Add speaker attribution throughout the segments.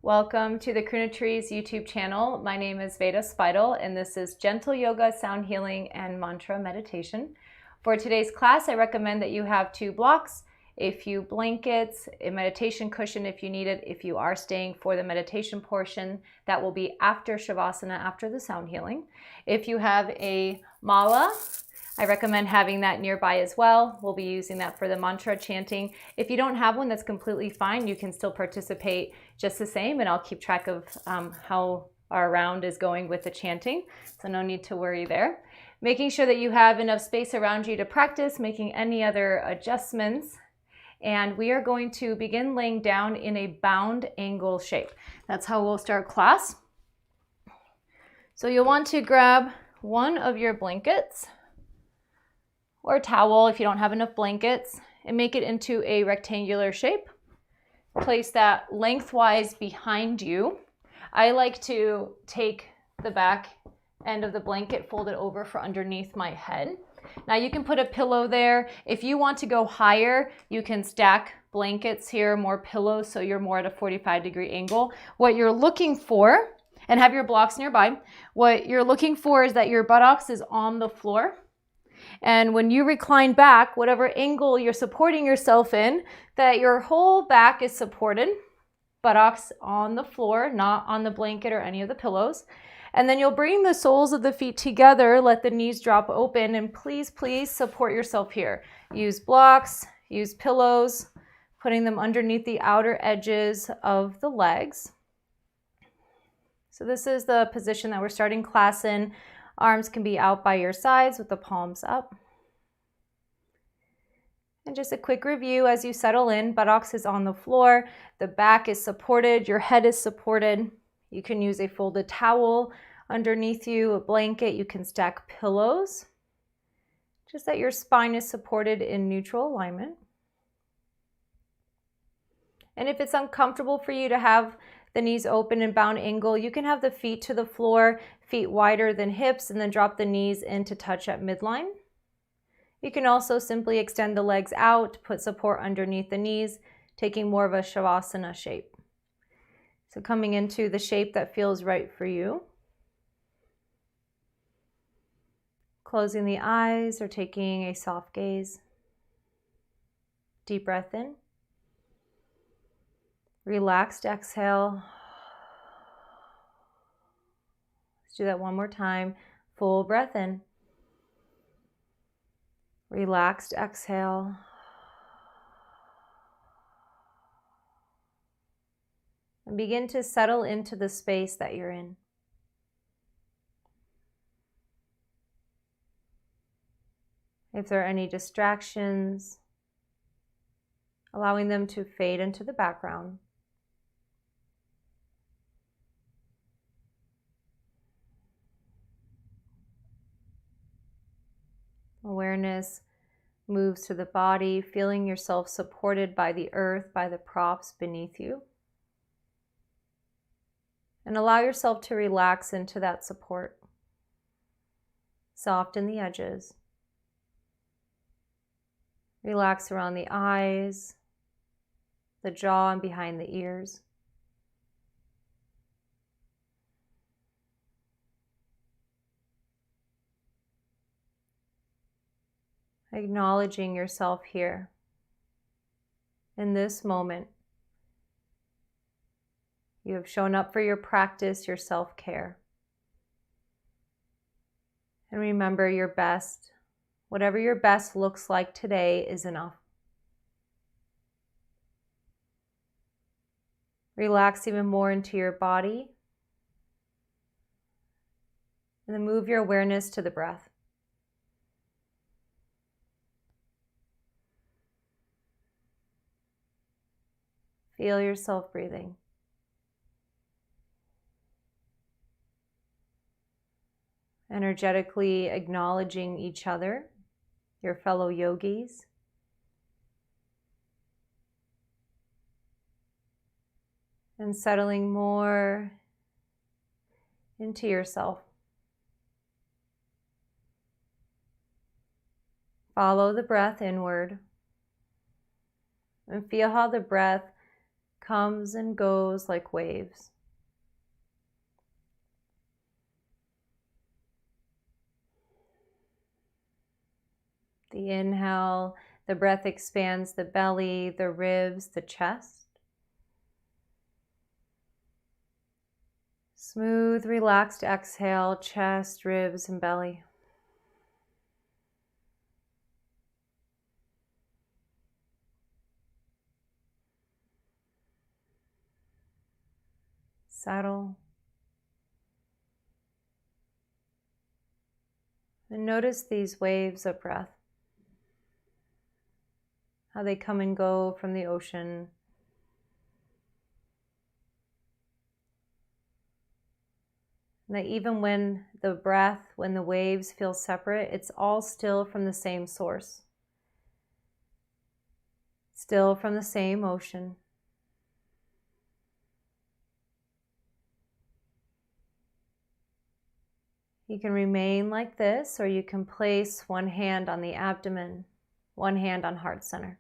Speaker 1: Welcome to the Karuna Trees YouTube channel. My name is Veda Spidle and this is Gentle Yoga, Sound Healing, and Mantra Meditation. For today's class, I recommend that you have 2 blocks, a few blankets, a meditation cushion if you need it, if you are staying for the meditation portion. That will be after śavāsana, after the sound healing. If you have a mala, I recommend having that nearby as well. We'll be using that for the mantra chanting. If you don't have one, that's completely fine. You can still participate just the same, and I'll keep track of how our round is going with the chanting, so no need to worry there. Making sure that you have enough space around you to practice, making any other adjustments. And we are going to begin laying down in a bound angle shape. That's how we'll start class. So you'll want to grab one of your blankets or a towel if you don't have enough blankets, and make it into a rectangular shape. Place that lengthwise behind you. I like to take the back end of the blanket, fold it over for underneath my head. Now you can put a pillow there. If you want to go higher, you can stack blankets here, more pillows, so you're more at a 45-degree angle. What you're looking for, and have your blocks nearby, what you're looking for is that your buttocks is on the floor. And when you recline back, whatever angle you're supporting yourself in, that your whole back is supported, buttocks on the floor, not on the blanket or any of the pillows. And then you'll bring the soles of the feet together, let the knees drop open, and please, please support yourself here. Use blocks, use pillows, putting them underneath the outer edges of the legs. So this is the position that we're starting class in. Arms can be out by your sides with the palms up. And just a quick review as you settle in, buttocks is on the floor, the back is supported, your head is supported. You can use a folded towel underneath you, a blanket, you can stack pillows. Just that your spine is supported in neutral alignment. And if it's uncomfortable for you to have the knees open in bound angle, you can have the feet to the floor, feet wider than hips, and then drop the knees in to touch at midline. You can also simply extend the legs out, put support underneath the knees, taking more of a śavāsana shape. So coming into the shape that feels right for you. Closing the eyes or taking a soft gaze. Deep breath in. Relaxed exhale. Let's do that one more time. Full breath in. Relaxed exhale. And begin to settle into the space that you're in. If there are any distractions, allowing them to fade into the background. Awareness moves to the body, feeling yourself supported by the earth, by the props beneath you. And allow yourself to relax into that support. Soften the edges. Relax around the eyes, the jaw, and behind the ears. Acknowledging yourself here in this moment. You have shown up for your practice, your self-care. And remember, your best, whatever your best looks like today, is enough. Relax even more into your body. And then move your awareness to the breath. Feel yourself breathing. Energetically acknowledging each other, your fellow yogis. And settling more into yourself. Follow the breath inward and feel how the breath comes and goes like waves. The inhale, the breath expands the belly, the ribs, the chest. Smooth, relaxed exhale, chest, ribs, and belly. Settle. And notice these waves of breath, how they come and go from the ocean. And that even when the breath, when the waves feel separate, it's all still from the same source, still from the same ocean. You can remain like this, or you can place one hand on the abdomen, one hand on heart center.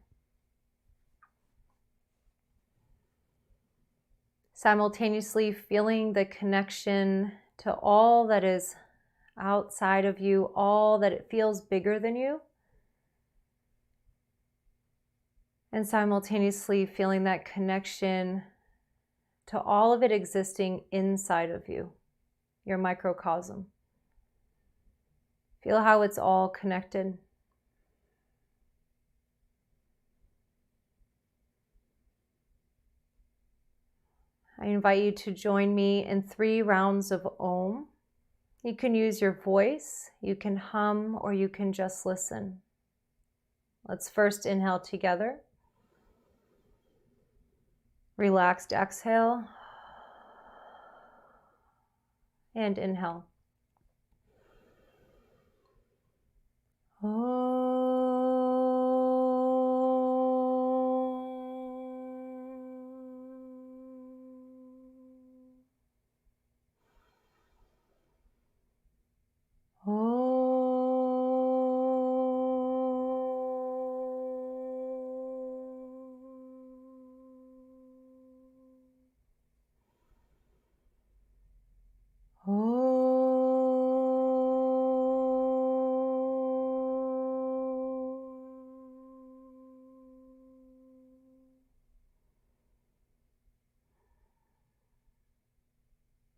Speaker 1: Simultaneously feeling the connection to all that is outside of you, all that it feels bigger than you. And simultaneously feeling that connection to all of it existing inside of you, your microcosm. Feel how it's all connected. I invite you to join me in 3 rounds of Om. You can use your voice, you can hum, or you can just listen. Let's first inhale together. Relaxed exhale. And inhale.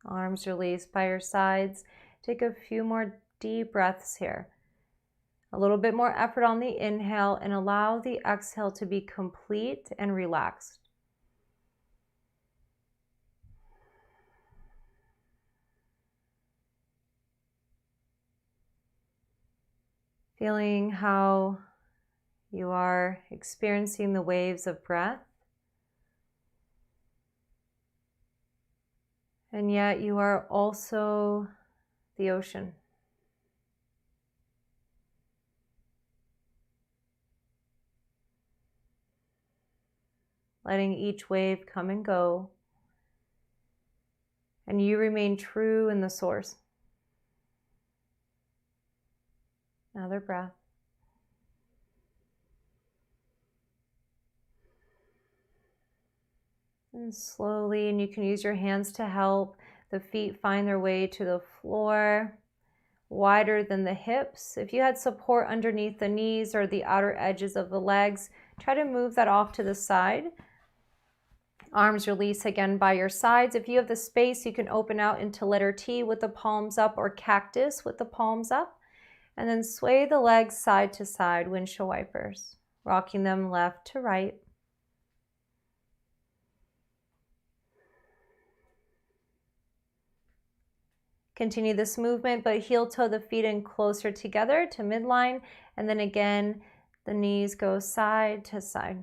Speaker 1: Arms released by your sides. Take a few more deep breaths here. A little bit more effort on the inhale and allow the exhale to be complete and relaxed. Feeling how you are experiencing the waves of breath. And yet you are also the ocean. Letting each wave come and go. And you remain true in the source. Another breath. And slowly, and you can use your hands to help the feet find their way to the floor, wider than the hips. If you had support underneath the knees or the outer edges of the legs, try to move that off to the side. Arms release again by your sides. If you have the space, you can open out into letter T with the palms up, or cactus with the palms up. And then sway the legs side to side, windshield wipers, rocking them left to right. Continue this movement, but heel toe the feet in closer together to midline. And then again, the knees go side to side.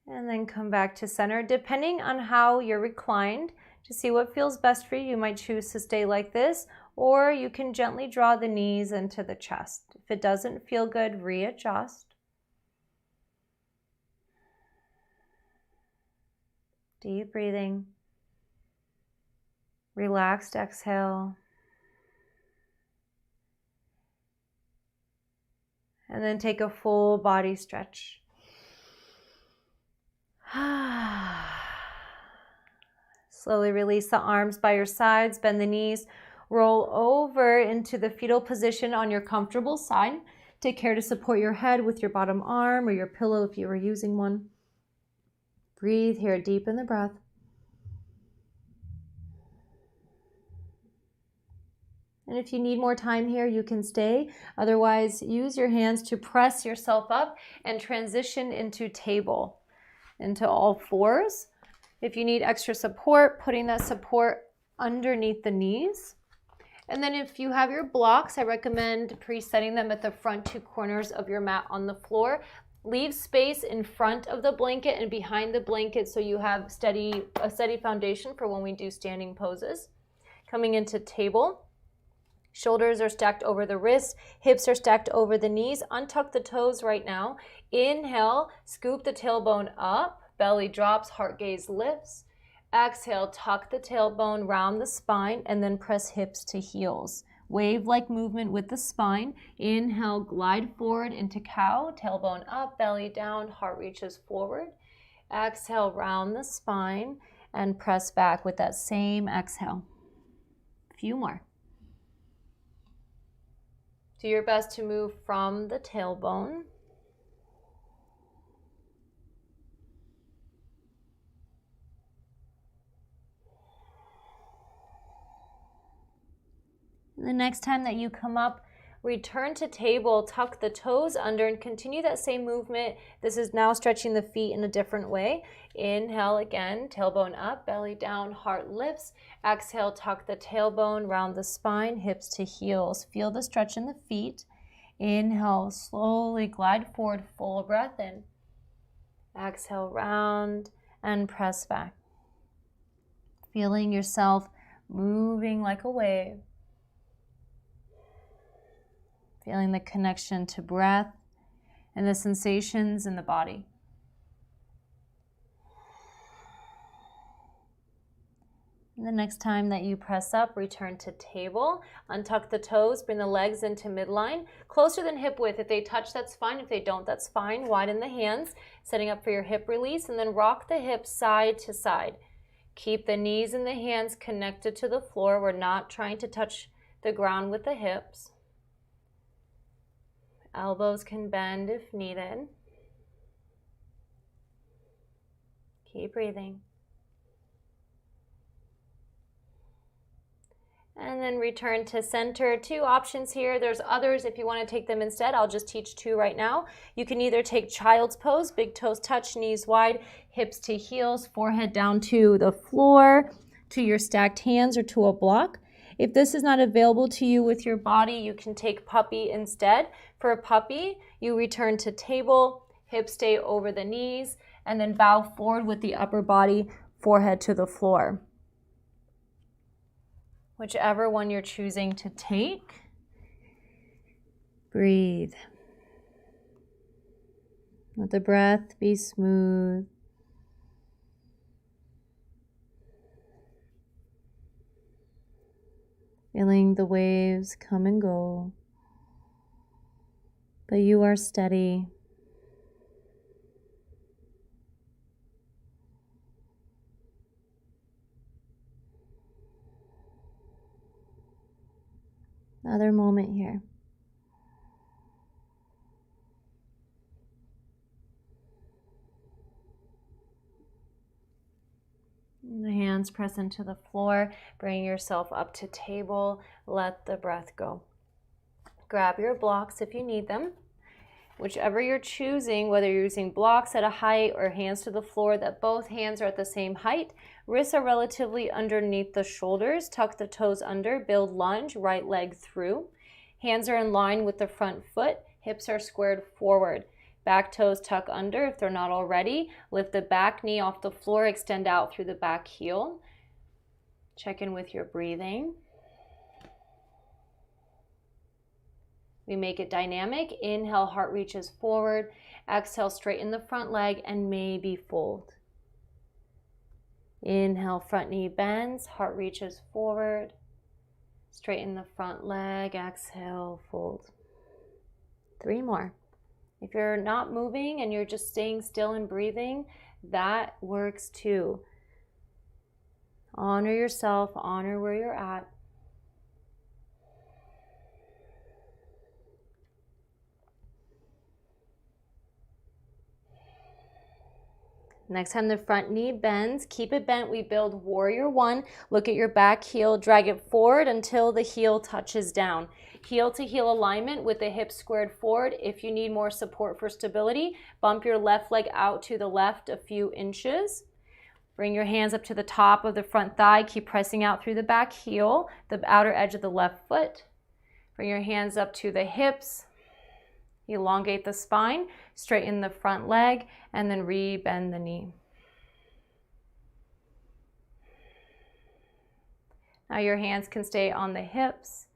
Speaker 1: And then come back to center. Depending on how you're reclined, to see what feels best for you, you might choose to stay like this, or you can gently draw the knees into the chest. If it doesn't feel good, readjust. Deep breathing. Relaxed exhale. And then take a full body stretch. Slowly release the arms by your sides, bend the knees, roll over into the fetal position on your comfortable side. Take care to support your head with your bottom arm or your pillow if you were using one. Breathe here, deepen the breath. And if you need more time here, you can stay. Otherwise, use your hands to press yourself up and transition into table, into all fours. If you need extra support, putting that support underneath the knees. And then if you have your blocks, I recommend presetting them at the front two corners of your mat on the floor. Leave space in front of the blanket and behind the blanket so you have a steady foundation for when we do standing poses. Coming into table. Shoulders are stacked over the wrists, hips are stacked over the knees. Untuck the toes right now. Inhale, scoop the tailbone up, belly drops, heart gaze lifts. Exhale, tuck the tailbone, round the spine, and then press hips to heels. Wave-like movement with the spine. Inhale, glide forward into cow, tailbone up, belly down, heart reaches forward. Exhale, round the spine, and press back with that same exhale. A few more. Do your best to move from the tailbone. The next time that you come up, return to table, tuck the toes under, and continue that same movement. This is now stretching the feet in a different way. Inhale again, tailbone up, belly down, heart lifts. Exhale, tuck the tailbone, round the spine, hips to heels. Feel the stretch in the feet. Inhale, slowly glide forward, full breath in. Exhale, round and press back. Feeling yourself moving like a wave. Feeling the connection to breath and the sensations in the body. And the next time that you press up, return to table. Untuck the toes, bring the legs into midline. Closer than hip width. If they touch, that's fine. If they don't, that's fine. Widen the hands, setting up for your hip release, and then rock the hips side to side. Keep the knees and the hands connected to the floor. We're not trying to touch the ground with the hips. Elbows can bend if needed. Keep breathing. And then return to center. Two options here. There's others if you want to take them instead. I'll just teach two right now. You can either take child's pose, big toes touch, knees wide, hips to heels, forehead down to the floor, to your stacked hands or to a block. If this is not available to you with your body, you can take puppy instead. For a puppy, you return to table, hips stay over the knees, and then bow forward with the upper body, forehead to the floor. Whichever one you're choosing to take, breathe. Let the breath be smooth. Feeling the waves come and go, but you are steady. Another moment here. The hands press into the floor. Bring yourself up to table. Let the breath go. Grab your blocks if you need them. Whichever you're choosing, whether you're using blocks at a height or hands to the floor, that both hands are at the same height. Wrists are relatively underneath the shoulders. Tuck the toes under, build lunge, right leg through. Hands are in line with the front foot. Hips are squared forward. Back toes tuck under if they're not already. Lift the back knee off the floor, extend out through the back heel. Check in with your breathing. We make it dynamic. Inhale, heart reaches forward. Exhale, straighten the front leg and maybe fold. Inhale, front knee bends, heart reaches forward. Straighten the front leg, exhale, fold. 3 more. If you're not moving and you're just staying still and breathing, that works too. Honor yourself, honor where you're at. Next time the front knee bends, keep it bent. We build warrior one. Look at your back heel, drag it forward until the heel touches down. Heel to heel alignment with the hips squared forward. If you need more support for stability, bump your left leg out to the left a few inches. Bring your hands up to the top of the front thigh. Keep pressing out through the back heel, the outer edge of the left foot. Bring your hands up to the hips. Elongate the spine, straighten the front leg, and then re-bend the knee. Now your hands can stay on the hips.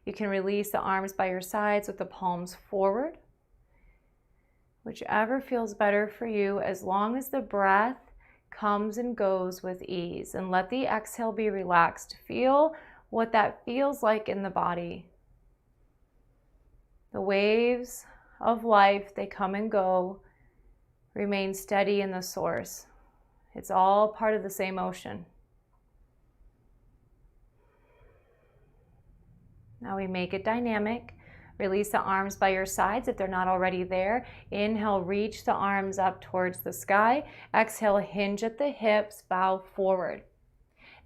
Speaker 1: You can release the arms by your sides with the palms forward. Whichever feels better for you, as long as the breath comes and goes with ease. And let the exhale be relaxed. Feel what that feels like in the body. The waves of life, they come and go. Remain steady in the source. It's all part of the same ocean. Now we make it dynamic. Release the arms by your sides if they're not already there. Inhale, reach the arms up towards the sky. Exhale, hinge at the hips, bow forward.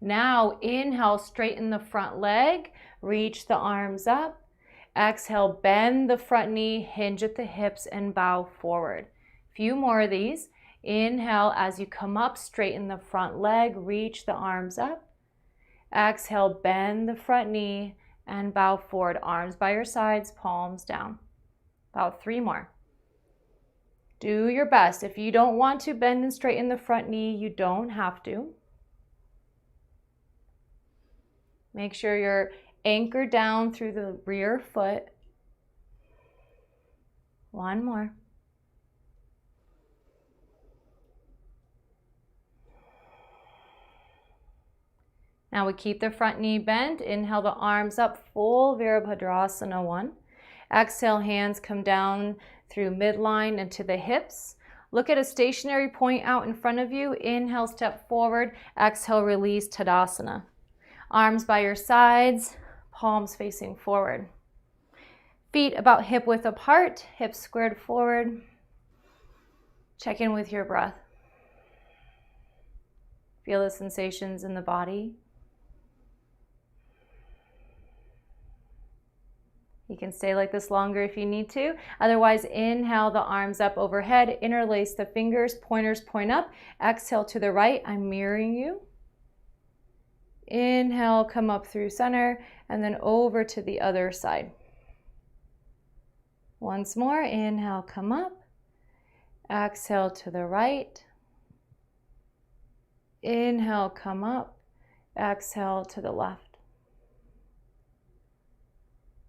Speaker 1: Now inhale, straighten the front leg, reach the arms up. Exhale, bend the front knee, hinge at the hips, and bow forward. Few more of these. Inhale, as you come up, straighten the front leg, reach the arms up. Exhale, bend the front knee, and bow forward. Arms by your sides, palms down. About 3 more. Do your best. If you don't want to bend and straighten the front knee, you don't have to. Make sure you're anchored down through the rear foot. 1 more. Now we keep the front knee bent. Inhale the arms up, full Virabhadrasana 1. Exhale, hands come down through midline and to the hips. Look at a stationary point out in front of you. Inhale, step forward. Exhale, release, Tadasana. Arms by your sides, palms facing forward. Feet about hip width apart, hips squared forward. Check in with your breath. Feel the sensations in the body. You can stay like this longer if you need to. Otherwise, inhale the arms up overhead, interlace the fingers, pointers point up. Exhale to the right, I'm mirroring you. Inhale, come up through center, and then over to the other side. Once more, inhale, come up. Exhale to the right. Inhale, come up. Exhale to the left.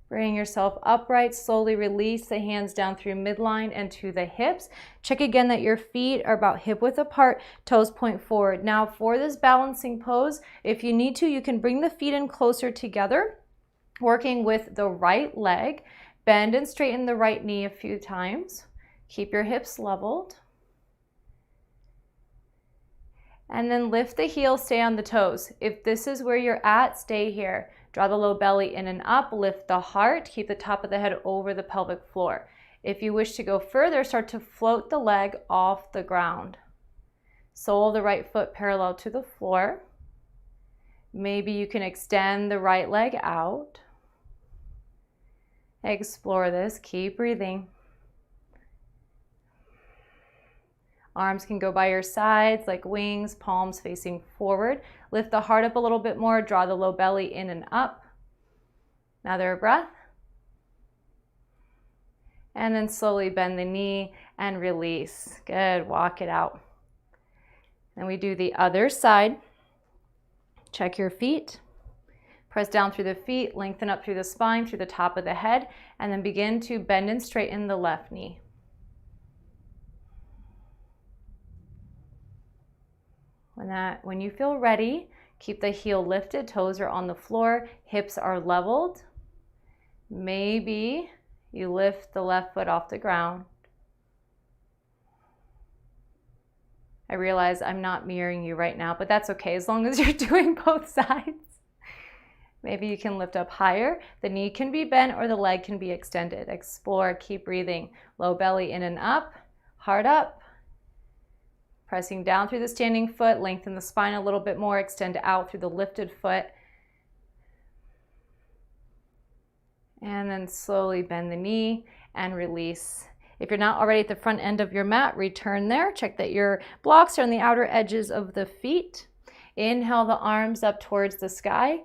Speaker 1: Bring yourself upright, slowly release the hands down through midline and to the hips. Check again that your feet are about hip width apart, toes point forward. Now for this balancing pose, if you need to, you can bring the feet in closer together, working with the right leg. Bend and straighten the right knee a few times. Keep your hips leveled. And then lift the heels, stay on the toes. If this is where you're at, stay here. Draw the low belly in and up, lift the heart, keep the top of the head over the pelvic floor. If you wish to go further, start to float the leg off the ground. Sole of the right foot parallel to the floor. Maybe you can extend the right leg out. Explore this, keep breathing. Arms can go by your sides like wings, palms facing forward. Lift the heart up a little bit more, draw the low belly in and up. Another breath. And then slowly bend the knee and release. Good, walk it out. Then we do the other side. Check your feet. Press down through the feet, lengthen up through the spine, through the top of the head, and then begin to bend and straighten the left knee. When you feel ready, keep the heel lifted, toes are on the floor, hips are leveled. Maybe You lift the left foot off the ground. I realize I'm not mirroring you right now, but that's okay as long as you're doing both sides. Maybe you can lift up higher. The knee can be bent or the leg can be extended. Explore, keep breathing. Low belly in and up, heart up. Pressing down through the standing foot, lengthen the spine a little bit more, extend out through the lifted foot. And then slowly bend the knee and release. If you're not already at the front end of your mat, return there. Check that your blocks are on the outer edges of the feet. Inhale the arms up towards the sky.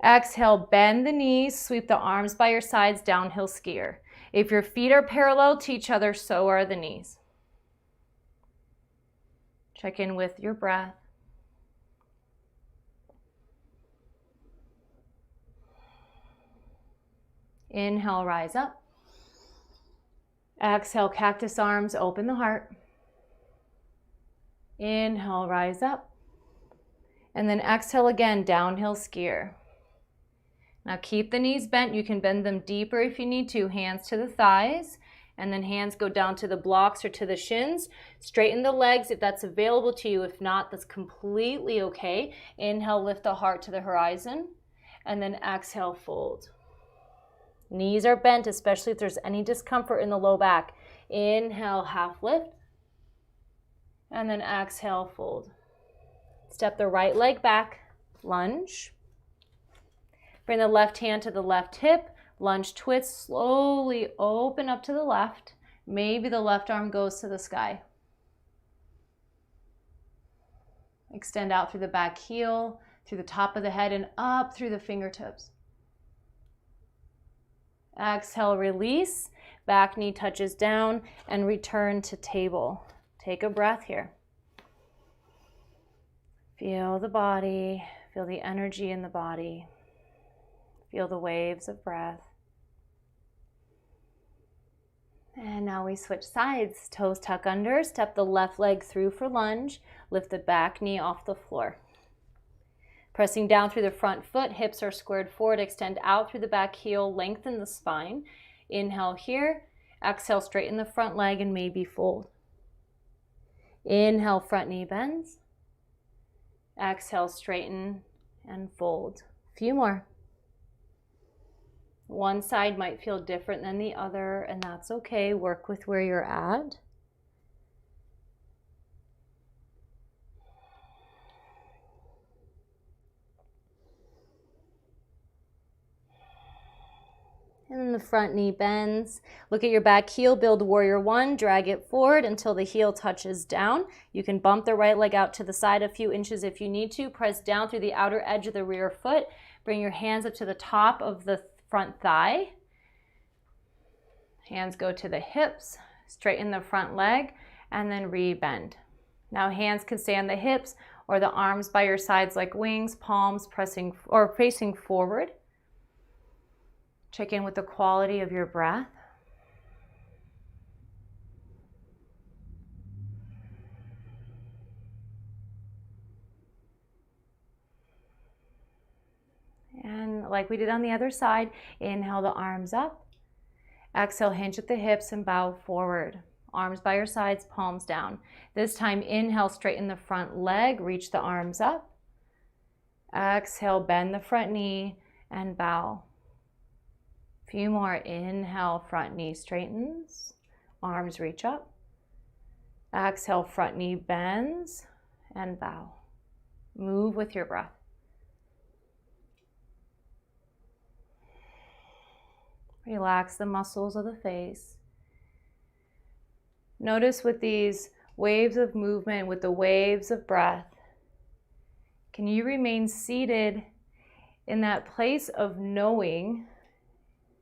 Speaker 1: Exhale, bend the knees, sweep the arms by your sides, downhill skier. If your feet are parallel to each other, so are the knees. Check in with your breath. Inhale, rise up. Exhale, cactus arms, open the heart. Inhale, rise up. And then exhale again, downhill skier. Now keep the knees bent. You can bend them deeper if you need to. Hands to the thighs. And then hands go down to the blocks or to the shins. Straighten the legs if that's available to you. If not, that's completely okay. Inhale, lift the heart to the horizon. And then exhale, fold. Knees are bent, especially if there's any discomfort in the low back. Inhale, half lift. And then exhale, fold. Step the right leg back, lunge. Bring the left hand to the left hip. Lunge, twist, slowly open up to the left. Maybe the left arm goes to the sky. Extend out through the back heel, through the top of the head, and up through the fingertips. Exhale, release. Back knee touches down and return to table. Take a breath here. Feel the body. Feel the energy in the body. Feel the waves of breath. And now we switch sides. Toes tuck under. Step the left leg through for lunge. Lift the back knee off the floor. Pressing down through the front foot. Hips are squared forward. Extend out through the back heel. Lengthen the spine. Inhale here. Exhale, straighten the front leg and maybe fold. Inhale, front knee bends. Exhale, straighten and fold. A few more. One side might feel different than the other, and that's okay. Work with where you're at. And then the front knee bends. Look at your back heel, build warrior one, drag it forward until the heel touches down. You can bump the right leg out to the side a few inches if you need to. Press down through the outer edge of the rear foot. Bring your hands up to the top of the front thigh. Hands go to the hips, straighten the front leg, and then re-bend. Now hands can stay on the hips or the arms by your sides like wings, palms pressing or facing forward. Check in with the quality of your breath. And like we did on the other side, inhale the arms up. Exhale, hinge at the hips and bow forward. Arms by your sides, palms down. This time, inhale, straighten the front leg, reach the arms up. Exhale, bend the front knee and bow. A few more. Inhale, front knee straightens. Arms reach up. Exhale, front knee bends and bow. Move with your breath. Relax the muscles of the face. Notice with these waves of movement, with the waves of breath, can you remain seated in that place of knowing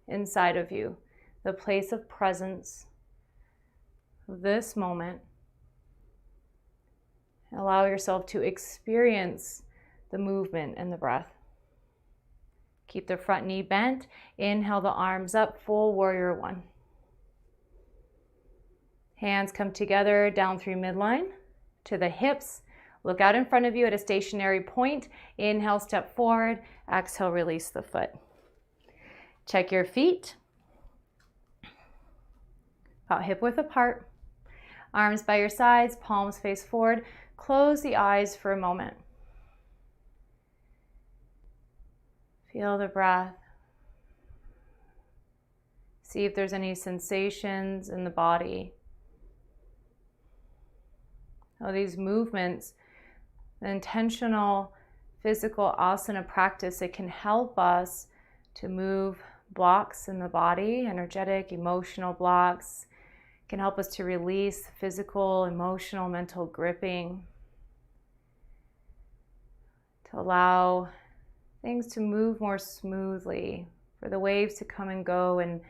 Speaker 1: inside of you, the place of presence, this moment. Allow yourself to experience the movement and the breath. Keep the front knee bent. Inhale the arms up, full warrior one. Hands come together down through midline to the hips. Look out in front of you at a stationary point. Inhale, step forward. Exhale, release the foot. Check your feet. about hip width apart. Arms by your sides, palms face forward. Close the eyes for a moment. Feel the breath. See if there's any sensations in the body. All these movements, the intentional physical asana practice, it can help us to move blocks in the body, energetic, emotional blocks. It can help us to release physical, emotional, mental gripping, to allow things to move more smoothly, for the waves to come and go, and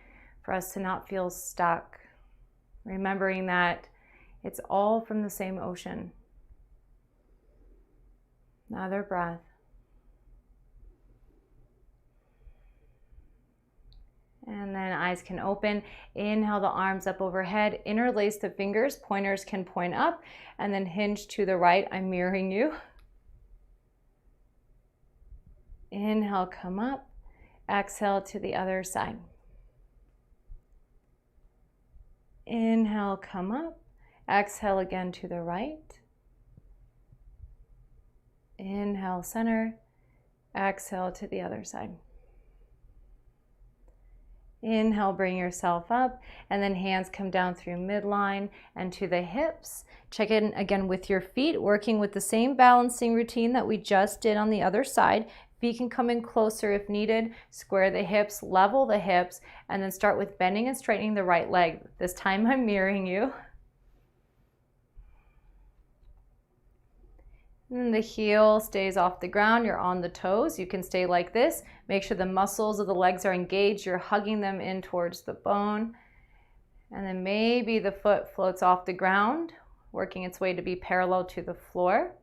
Speaker 1: for us to not feel stuck. Remembering that it's all from the same ocean. Another breath. And then eyes can open. Inhale the arms up overhead. Interlace the fingers. Pointers can point up. And then hinge to the right. I'm mirroring you. Inhale, come up. Exhale to the other side. Inhale, come up. Exhale again to the right. Inhale, center. Exhale to the other side. Inhale, bring yourself up, and then hands come down through midline and to the hips. Check in again with your feet, working with the same balancing routine that we just did on the other side. Feet can come in closer if needed. Square the hips, level the hips, and then start with bending and straightening the right leg. This time I'm mirroring you. And the heel stays off the ground. You're on the toes. You can stay like this. Make sure the muscles of the legs are engaged. You're hugging them in towards the bone. And then maybe the foot floats off the ground, working its way to be parallel to the floor.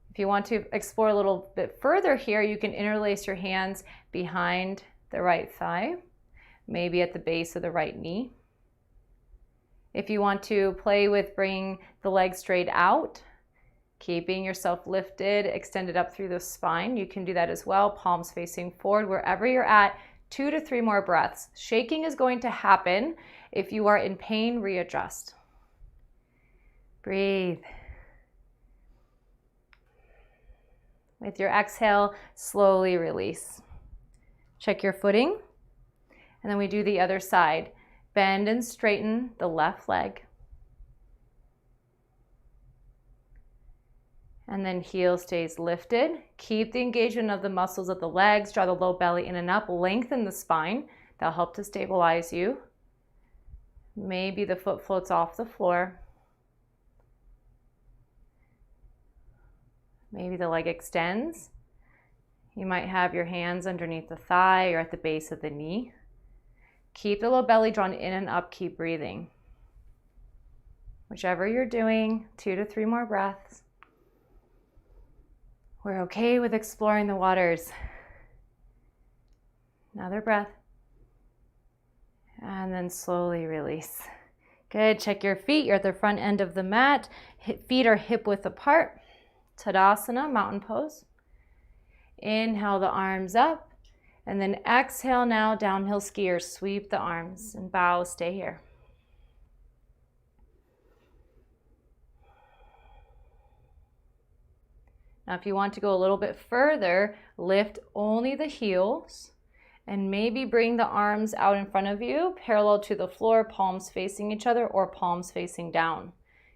Speaker 1: If you want to explore a little bit further here, you can interlace your hands behind the right thigh, maybe at the base of the right knee. If you want to play with bringing the legs straight out, keeping yourself lifted, extended up through the spine, you can do that as well. Palms facing forward, wherever you're at. 2 to 3 more breaths. Shaking is going to happen. If you are in pain, readjust. Breathe. With your exhale, slowly release. Check your footing. And then we do the other side. Bend and straighten the left leg. And then heel stays lifted. Keep the engagement of the muscles of the legs. Draw the low belly in and up. Lengthen the spine. That'll help to stabilize you. Maybe the foot floats off the floor. Maybe the leg extends. You might have your hands underneath the thigh or at the base of the knee. Keep the low belly drawn in and up. Keep breathing. Whichever you're doing, 2 to 3 more breaths. We're okay with exploring the waters. Another breath. And then slowly release. Good. Check your feet. You're at the front end of the mat. Feet are hip width apart. Tadasana, mountain pose. Inhale the arms up. And then exhale now, downhill skier. Sweep the arms and bow. Stay here. Now, if you want to go a little bit further, lift only the heels and maybe bring the arms out in front of you, parallel to the floor, palms facing each other or palms facing down.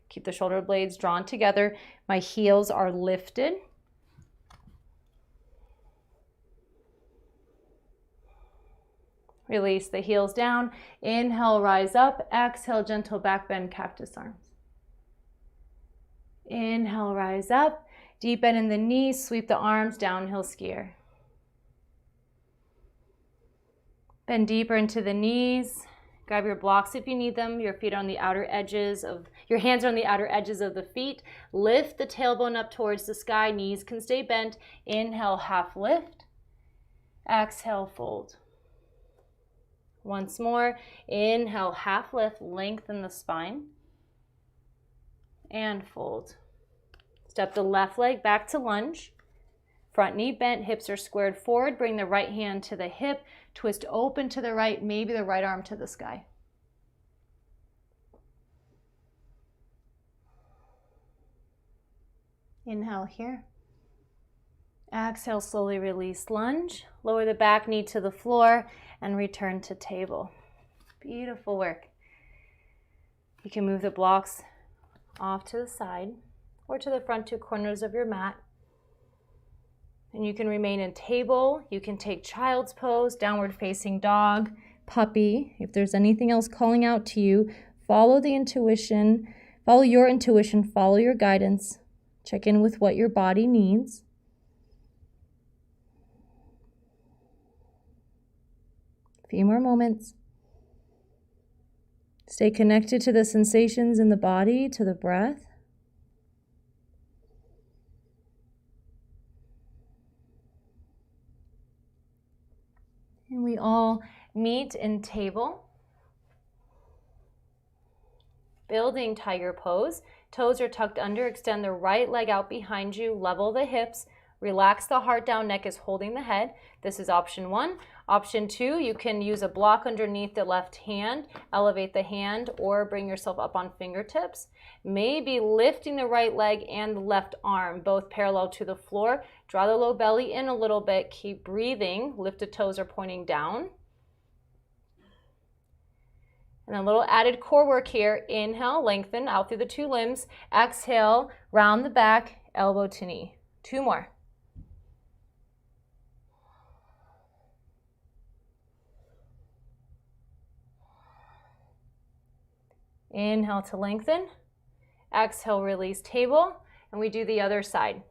Speaker 1: Keep the shoulder blades drawn together. My heels are lifted. Release the heels down. Inhale, rise up. Exhale, gentle back bend, cactus arms. Inhale, rise up. Deep bend in the knees, sweep the arms, downhill skier. Bend deeper into the knees. Grab your blocks if you need them. Your feet are on the outer edges of, your hands are on the outer edges of the feet. Lift the tailbone up towards the sky. Knees can stay bent. Inhale, half lift. Exhale, fold. Once more. Inhale, half lift. Lengthen the spine. And fold. Step the left leg back to lunge. Front knee bent, hips are squared forward. Bring the right hand to the hip. Twist open to the right, maybe the right arm to the sky. Inhale here. Exhale, slowly release, lunge. Lower the back knee to the floor and return to table. Beautiful work. You can move the blocks off to the side or to the front two corners of your mat. And you can remain in table. You can take child's pose, downward facing dog, puppy. If there's anything else calling out to you, follow the intuition, follow your intuition, follow your guidance. Check in with what your body needs. A few more moments. Stay connected to the sensations in the body, to the breath. And we all meet in table. Building tiger pose. Toes are tucked under. Extend the right leg out behind you. Level the hips. Relax the heart down. Neck is holding the head. This is option 1. Option 2, you can use a block underneath the left hand. Elevate the hand or bring yourself up on fingertips. Maybe lifting the right leg and the left arm, both parallel to the floor. Draw the low belly in a little bit. Keep breathing. Lifted toes are pointing down. And a little added core work here. Inhale, lengthen out through the 2 limbs. Exhale, round the back, elbow to knee. 2 more. Inhale to lengthen. Exhale, release table. And we do the other side.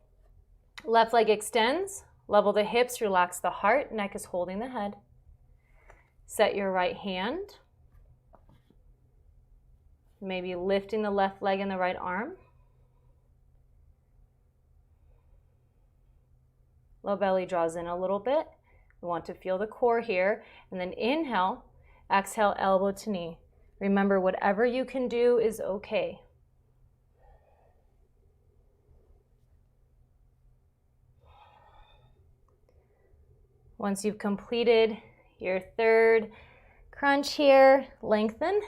Speaker 1: Left leg extends. Level the hips, relax the heart. Neck is holding the head. Set your right hand. Maybe lifting the left leg and the right arm. Low belly draws in a little bit. We want to feel the core here. And then inhale, exhale, elbow to knee. Remember, whatever you can do is okay. Once you've completed your 3rd crunch here, lengthen,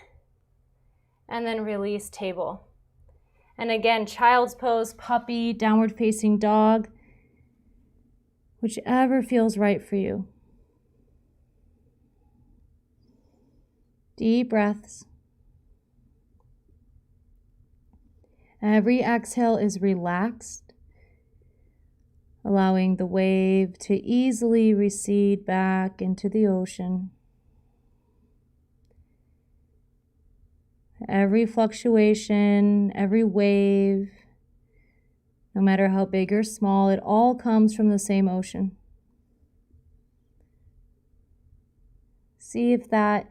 Speaker 1: and then release table. And again, child's pose, puppy, downward facing dog, whichever feels right for you. Deep breaths. Every exhale is relaxed, allowing the wave to easily recede back into the ocean. Every fluctuation, every wave, no matter how big or small, it all comes from the same ocean. See if that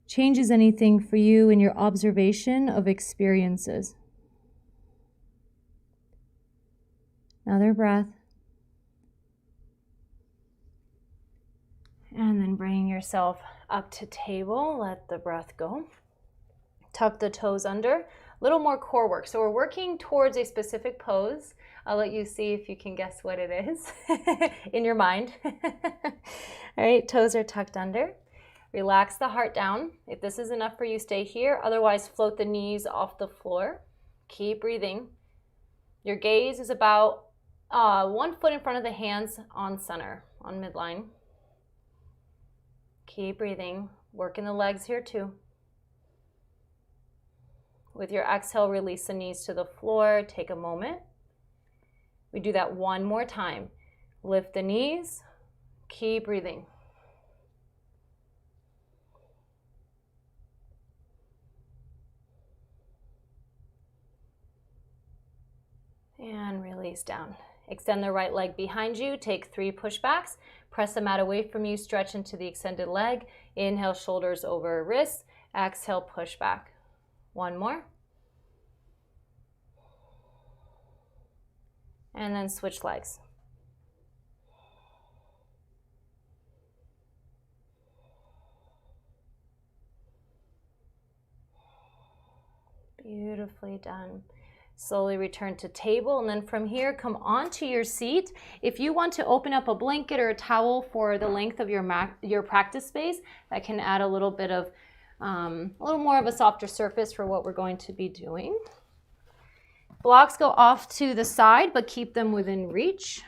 Speaker 1: changes anything for you in your observation of experiences. Another breath. And then bring yourself up to table. Let the breath go. Tuck the toes under. A little more core work. So we're working towards a specific pose. I'll let you see if you can guess what it is in your mind. All right, toes are tucked under. Relax the heart down. If this is enough for you, stay here. Otherwise, float the knees off the floor. Keep breathing. Your gaze is about 1 foot in front of the hands on center, on midline. Keep breathing. Working the legs here too. With your exhale, release the knees to the floor. Take a moment. We do that 1 more time. Lift the knees. Keep breathing. And release down. Extend the right leg behind you. Take 3 pushbacks. Press the mat away from you. Stretch into the extended leg. Inhale, shoulders over wrists. Exhale, push back. 1 more. And then switch legs. Beautifully done. Slowly return to table, and then from here, come onto your seat. If you want to open up a blanket or a towel for the length of your practice space, that can add a little bit of, a little more of a softer surface for what we're going to be doing. Blocks go off to the side, but keep them within reach.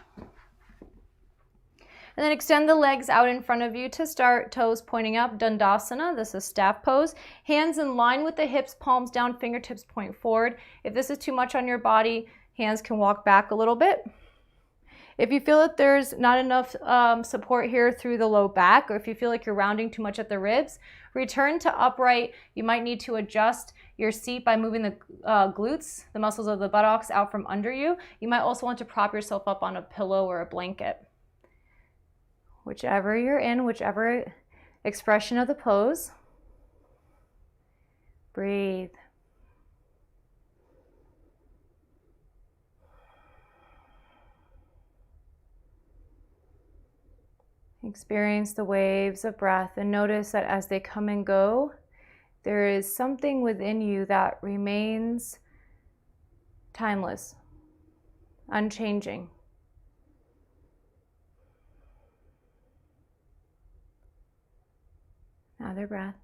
Speaker 1: And then extend the legs out in front of you to start, toes pointing up, Dandasana. This is staff pose. Hands in line with the hips, palms down, fingertips point forward. If this is too much on your body, hands can walk back a little bit. If you feel that there's not enough support here through the low back, or if you feel like you're rounding too much at the ribs, return to upright. You might need to adjust your seat by moving the glutes, the muscles of the buttocks, out from under you. You might also want to prop yourself up on a pillow or a blanket. Whichever you're in, whichever expression of the pose, breathe. Experience the waves of breath and notice that as they come and go, there is something within you that remains timeless, unchanging. Another breath.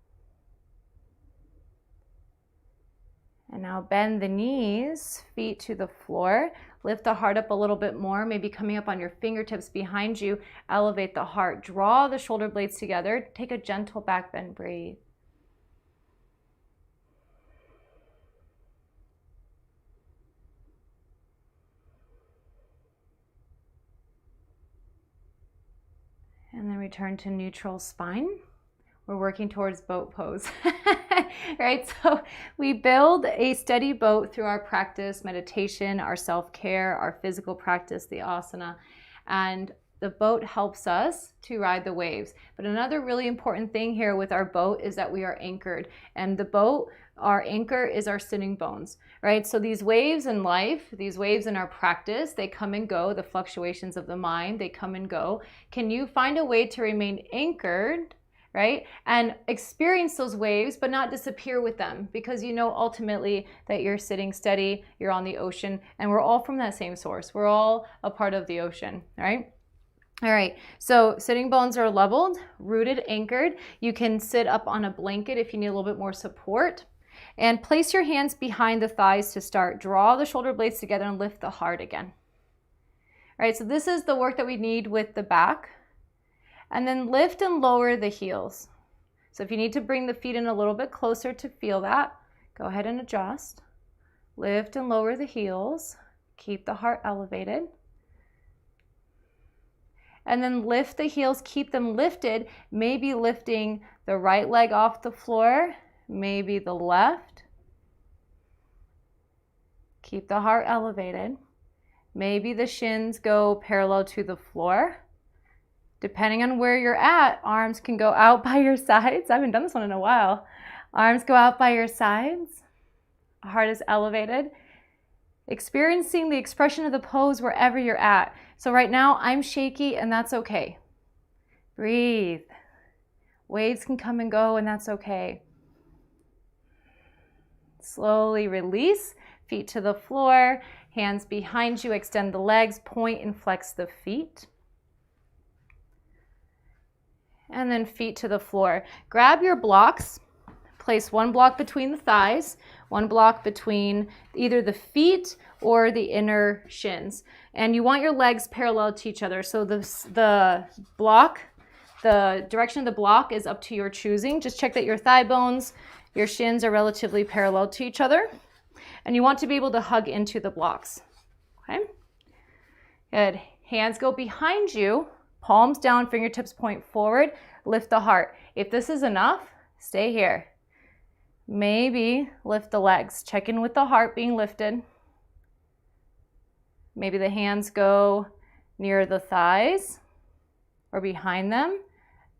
Speaker 1: And now bend the knees, feet to the floor. Lift the heart up a little bit more, maybe coming up on your fingertips behind you. Elevate the heart. Draw the shoulder blades together. Take a gentle back bend. Breathe. And then return to neutral spine. We're working towards boat pose, right? So we build a steady boat through our practice, meditation, our self-care, our physical practice, the asana, and the boat helps us to ride the waves. But another really important thing here with our boat is that we are anchored, and the boat, our anchor is our sitting bones, right? So these waves in life, these waves in our practice, they come and go, the fluctuations of the mind, they come and go. Can you find a way to remain anchored, right? And experience those waves, but not disappear with them, because you know ultimately that you're sitting steady, you're on the ocean, and we're all from that same source. We're all a part of the ocean, right? All right, so sitting bones are leveled, rooted, anchored. You can sit up on a blanket if you need a little bit more support. And place your hands behind the thighs to start. Draw the shoulder blades together and lift the heart again. All right, so this is the work that we need with the back. And then lift and lower the heels. So if you need to bring the feet in a little bit closer to feel that, go ahead and adjust. Lift and lower the heels. Keep the heart elevated. And then lift the heels, keep them lifted, maybe lifting the right leg off the floor, maybe the left. Keep the heart elevated. Maybe the shins go parallel to the floor. Depending on where you're at, arms can go out by your sides. I haven't done this one in a while. Arms go out by your sides. Heart is elevated. Experiencing the expression of the pose wherever you're at. So right now I'm shaky and that's okay. Breathe. Waves can come and go and that's okay. Slowly release, feet to the floor, hands behind you, extend the legs, point and flex the feet. And then feet to the floor. Grab your blocks, place one block between the thighs, one block between either the feet or the inner shins. And you want your legs parallel to each other. So the block, the direction of the block is up to your choosing. Just check that your thigh bones, your shins are relatively parallel to each other. And you want to be able to hug into the blocks. Okay? Good. Hands go behind you. Palms down, fingertips point forward, lift the heart. If this is enough, stay here. Maybe lift the legs. Check in with the heart being lifted. Maybe the hands go near the thighs or behind them.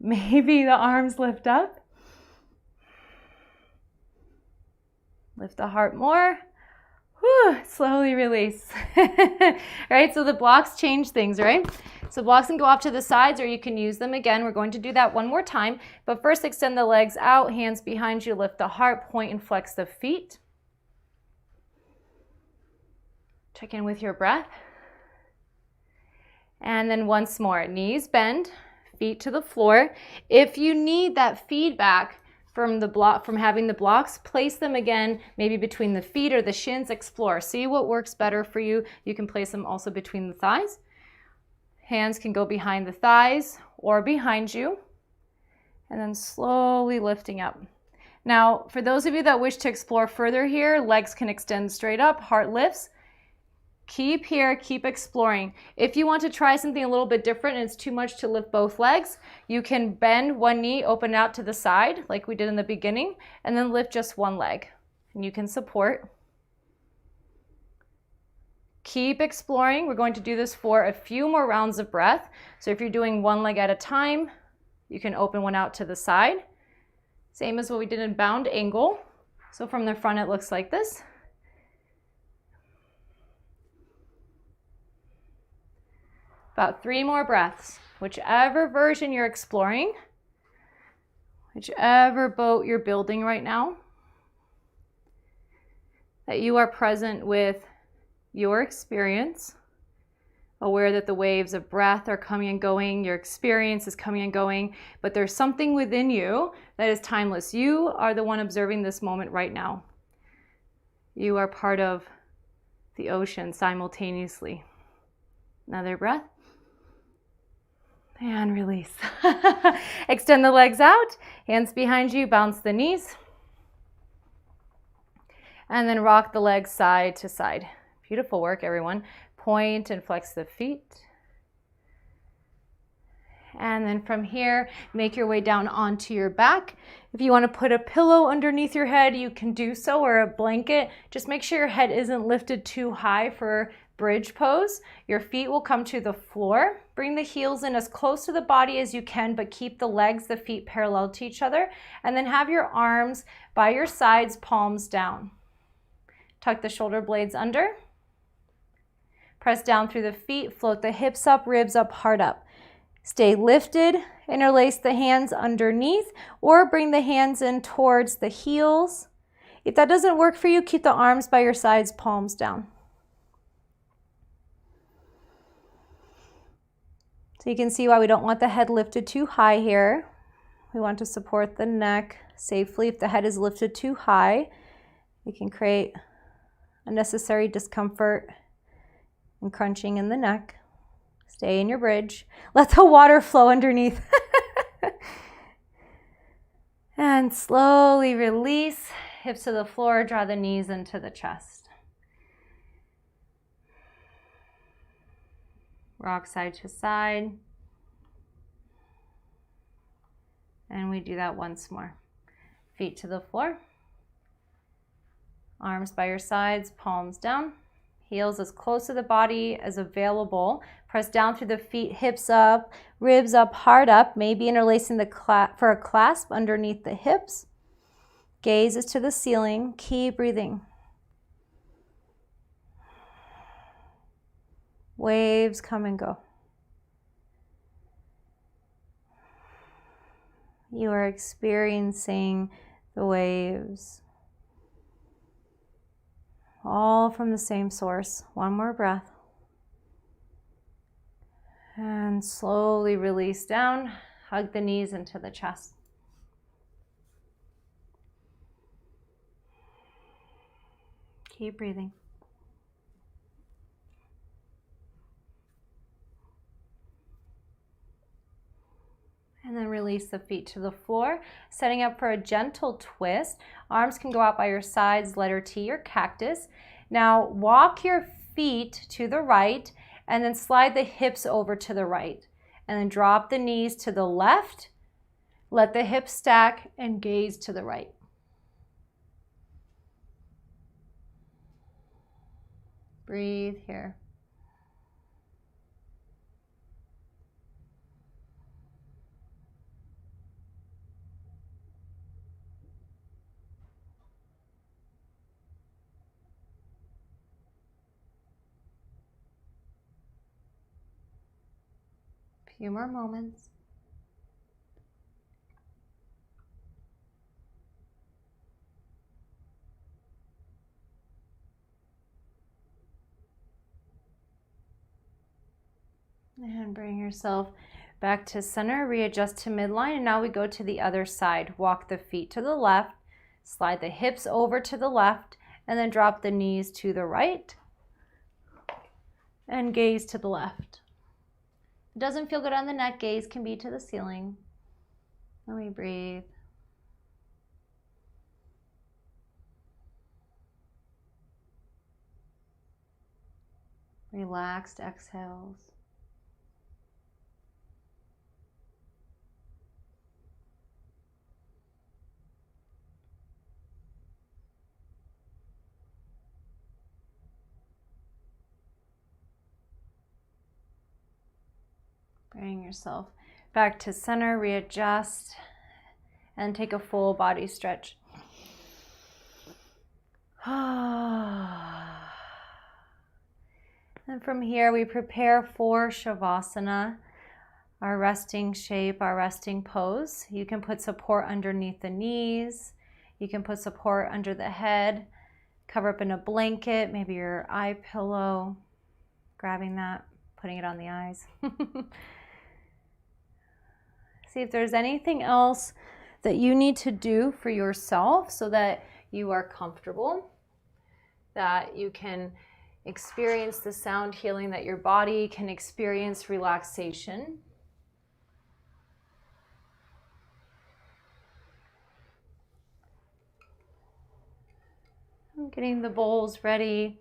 Speaker 1: Maybe the arms lift up. Lift the heart more. Whew, slowly release. Right, so the blocks change things, right? So blocks can go off to the sides or you can use them again. We're going to do that one more time. But first extend the legs out, hands behind you, lift the heart, point and flex the feet. Check in with your breath. And then once more, knees bend, feet to the floor. If you need that feedback from having the blocks, place them again, maybe between the feet or the shins. Explore. See what works better for you. You can place them also between the thighs. Hands can go behind the thighs or behind you. And then slowly lifting up. Now, for those of you that wish to explore further here, legs can extend straight up, heart lifts. Keep here, keep exploring. If you want to try something a little bit different and it's too much to lift both legs, you can bend one knee, open out to the side like we did in the beginning, and then lift just one leg. And you can support. Keep exploring. We're going to do this for a few more rounds of breath. So if you're doing one leg at a time, you can open one out to the side. Same as what we did in bound angle. So from the front, it looks like this. About 3 more breaths. Whichever version you're exploring, whichever boat you're building right now, that you are present with your experience, aware that the waves of breath are coming and going, your experience is coming and going, but there's something within you that is timeless. You are the one observing this moment right now. You are part of the ocean simultaneously. Another breath. And release. Extend the legs out, hands behind you, bounce the knees. And then rock the legs side to side. Beautiful work, everyone. Point and flex the feet. And then from here, make your way down onto your back. If you want to put a pillow underneath your head, you can do so, or a blanket. Just make sure your head isn't lifted too high for bridge pose. Your feet will come to the floor. Bring the heels in as close to the body as you can, but keep the legs, the feet parallel to each other. And then have your arms by your sides, palms down. Tuck the shoulder blades under. Press down through the feet, float the hips up, ribs up, heart up. Stay lifted, interlace the hands underneath, or bring the hands in towards the heels. If that doesn't work for you, keep the arms by your sides, palms down. So you can see why we don't want the head lifted too high here. We want to support the neck safely. If the head is lifted too high, it can create unnecessary discomfort and crunching in the neck. Stay in your bridge. Let the water flow underneath. And slowly release. Hips to the floor, draw the knees into the chest. Rock side to side. And we do that once more. Feet to the floor. Arms by your sides, palms down. Heels as close to the body as available. Press down through the feet, hips up, ribs up, heart up. Maybe interlacing for a clasp underneath the hips. Gaze is to the ceiling. Keep breathing. Waves come and go. You are experiencing the waves. All from the same source. One more breath. And slowly release down. Hug the knees into the chest. Keep breathing. And then release the feet to the floor, setting up for a gentle twist. Arms can go out by your sides, letter T or cactus. Now walk your feet to the right and then slide the hips over to the right. And then drop the knees to the left. Let the hips stack and gaze to the right. Breathe here. Few more moments. And bring yourself Back to center, readjust to midline, and now we go to the other side. Walk the feet to the left, slide the hips over to the left, and then drop the knees to the right, and gaze to the left. If it doesn't feel good on the neck, gaze can be to the ceiling. And we breathe. Relaxed exhales. Bring yourself back to center, readjust, and take a full body stretch. And from here, we prepare for shavasana, our resting shape, our resting pose. You can put support underneath the knees. You can put support under the head, cover up in a blanket, maybe your eye pillow, grabbing that, putting it on the eyes. See if there's anything else that you need to do for yourself so that you are comfortable, that you can experience the sound healing, that your body can experience relaxation. I'm getting the bowls ready.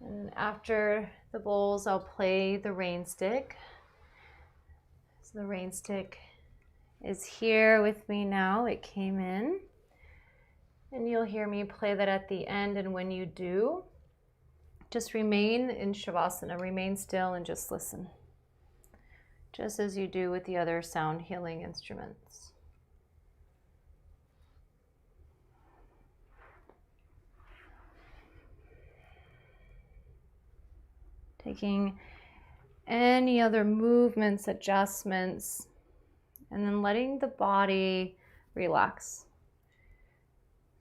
Speaker 1: And after the bowls, I'll play the rain stick. So the rain stick is here with me now. It came in. And you'll hear me play that at the end. And when you do, just remain in shavasana. Remain still and just listen. Just as you do with the other sound healing instruments. Taking any other movements, adjustments, and then letting the body relax.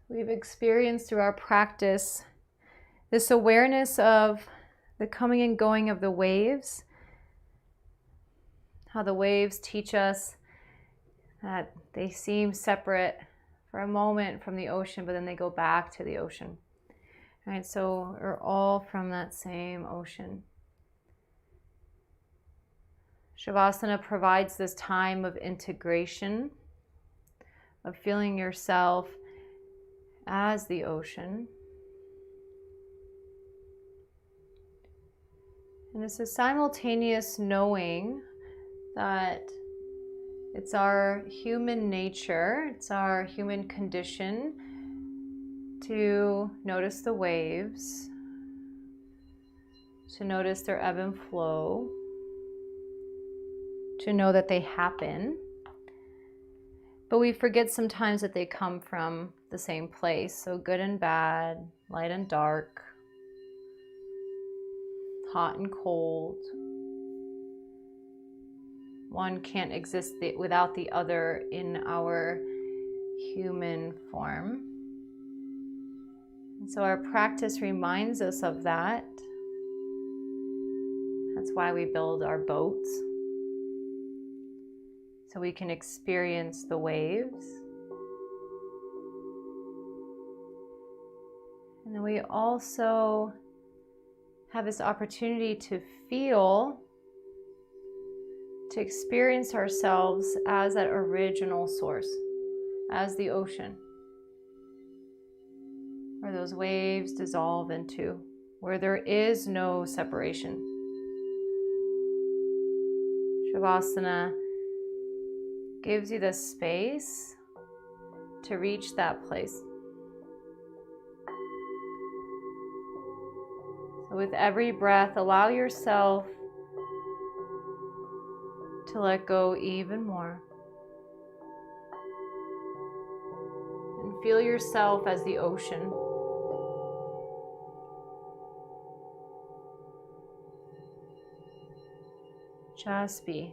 Speaker 1: We've experienced through our practice this awareness of the coming and going of the waves, how the waves teach us that they seem separate for a moment from the ocean, but then they go back to the ocean. All right, so we're all from that same ocean. Shavasana provides this time of integration, of feeling yourself as the ocean. And it's a simultaneous knowing that it's our human nature, it's our human condition to notice the waves, to notice their ebb and flow, to know that they happen. But we forget sometimes that they come from the same place. So good and bad, light and dark, hot and cold. One can't exist without the other in our human form. And so our practice reminds us of that. That's why we build our boats, so we can experience the waves. And then we also have this opportunity to feel, to experience ourselves as that original source, as the ocean, where those waves dissolve into, where there is no separation. Shavasana gives you the space to reach that place. So with every breath, allow yourself to let go even more. And feel yourself as the ocean. Just be.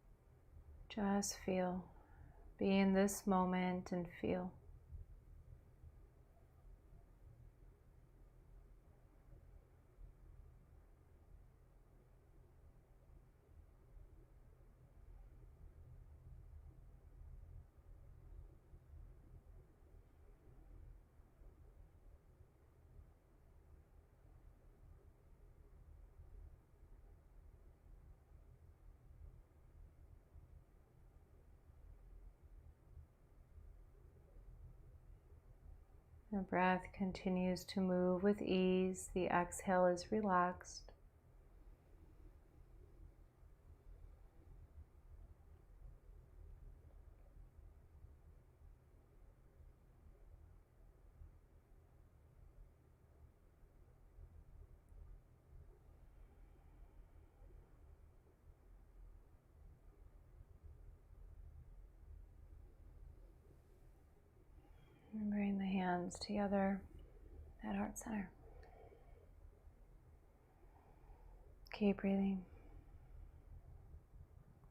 Speaker 1: Just feel. Be in this moment and feel. The breath continues to move with ease. The exhale is relaxed. And bring the hands together at heart center. Keep breathing.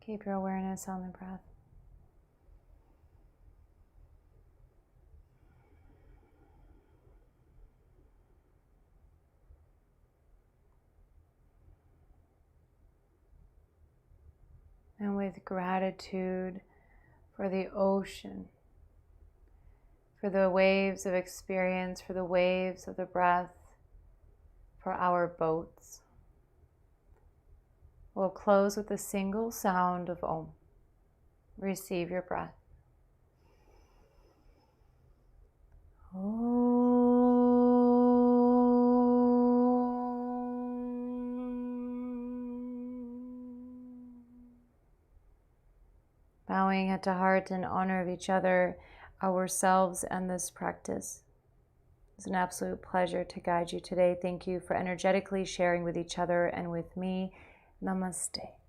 Speaker 1: Keep your awareness on the breath. And with gratitude for the ocean, for the waves of experience, for the waves of the breath, for our boats, we'll close with a single sound of Om. Receive your breath. Om. Bowing head to heart in honor of each other, ourselves, and this practice. It's an absolute pleasure to guide you today. Thank you for energetically sharing with each other and with me. Namaste.